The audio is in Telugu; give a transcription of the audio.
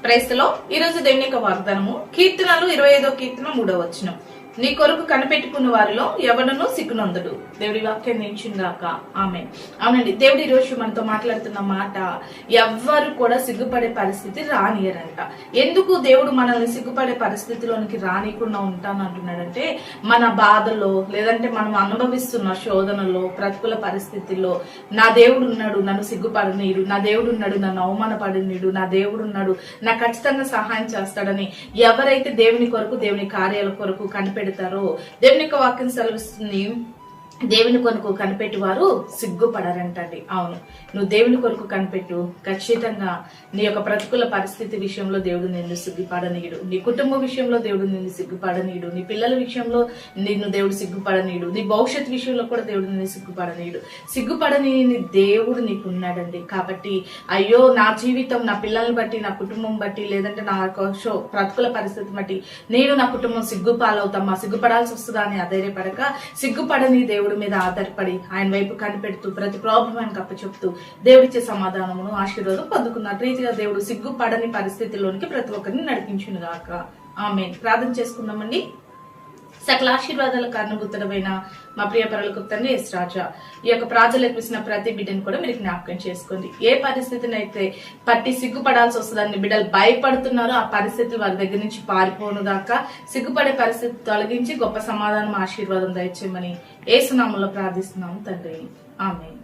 ప్రైస్ లో ఈ రోజు దేవుని యొక్క వాగ్దానము కీర్తనలు 25వ కీర్తన 3వ వచనం. నీ కొరకు కనిపెట్టుకున్న వారిలో ఎవడనూ సిగ్గునందుడు. దేవుడి వాక్యం నిలిచిందాక ఆమె. అవునండి, దేవుడి ఈ రోజు మనతో మాట్లాడుతున్న మాట, ఎవ్వరు కూడా సిగ్గుపడే పరిస్థితి రానియరంట. ఎందుకు దేవుడు మనల్ని సిగ్గుపడే పరిస్థితిలోనికి రానియకుండా ఉంటాను అంటున్నాడంటే, మన బాధలో లేదంటే మనం అనుభవిస్తున్న శోధనలో, ప్రతికూల పరిస్థితుల్లో నా దేవుడు ఉన్నాడు, నన్ను సిగ్గుపడనీయుడు, నా దేవుడు ఉన్నాడు, నన్ను అవమానపడనీయుడు, నా దేవుడు ఉన్నాడు, నాకు ఖచ్చితంగా సహాయం చేస్తాడని ఎవరైతే దేవుని కొరకు, దేవుని కార్యాల కొరకు కనిపెడతారో, దేవుని యొక్క వాక్యం సెలవిస్తుంది, దేవుని కొరకు కనిపెట్టి వారు సిగ్గుపడరంటండి. అవును, నువ్వు దేవుని కొరకు కనిపెట్టు, ఖచ్చితంగా నీ యొక్క ప్రతికూల పరిస్థితి విషయంలో దేవుడు నిన్ను సిగ్గుపడనీయుడు, నీ కుటుంబ విషయంలో దేవుడు నిన్ను సిగ్గుపడనీయుడు, నీ పిల్లల విషయంలో నిన్ను దేవుడు సిగ్గుపడనీయుడు, నీ భవిష్యత్ విషయంలో కూడా దేవుడు నిన్ను సిగ్గుపడనీయుడు. సిగ్గుపడని దేవుడు నీకు ఉన్నాడండి. కాబట్టి అయ్యో నా జీవితం, నా పిల్లల్ని బట్టి, నా కుటుంబం బట్టి, లేదంటే నా ప్రతికూల పరిస్థితి బట్టి నేను నా కుటుంబం సిగ్గుపాలవుతామా, సిగ్గుపడాల్సి వస్తుందా అని అధైర్యపడక, సిగ్గుపడని దేవుడు మీద ఆధారపడి ఆయన వైపు కనిపెడుతూ ప్రతి ప్రాబ్లమానికి అప్పచెప్తూ దేవుడిచ్చే సమాధానమును, ఆశీర్వాదం పొందుకున్నట్టు రీతిగా దేవుడు సిగ్గుపడని పరిస్థితిలోనికి ప్రతి ఒక్కరిని నడిపించును గాక. ఆమేన్. ప్రార్థన చేసుకుందామండి. సకల ఆశీర్వాదాల కారణభూతుడమైన మా ప్రియ పరలోకపు తండ్రి యేసు రాజా, ఈ యొక్క ప్రార్థనలకు ఇచ్చిన ప్రతి బిడ్డను కూడా మీరు జ్ఞాపకం చేసుకోండి. ఏ పరిస్థితిని అయితే పట్టి సిగ్గుపడాల్సి వస్తుందని బిడ్డలు భయపడుతున్నారో ఆ పరిస్థితులు వారి దగ్గర నుంచి పారిపోను దాకా సిగ్గుపడే పరిస్థితి తొలగించి గొప్ప సమాధానం, ఆశీర్వాదం దయచేయమని యేసు నామములో ప్రార్థిస్తున్నాము తండ్రి. ఆమేన్.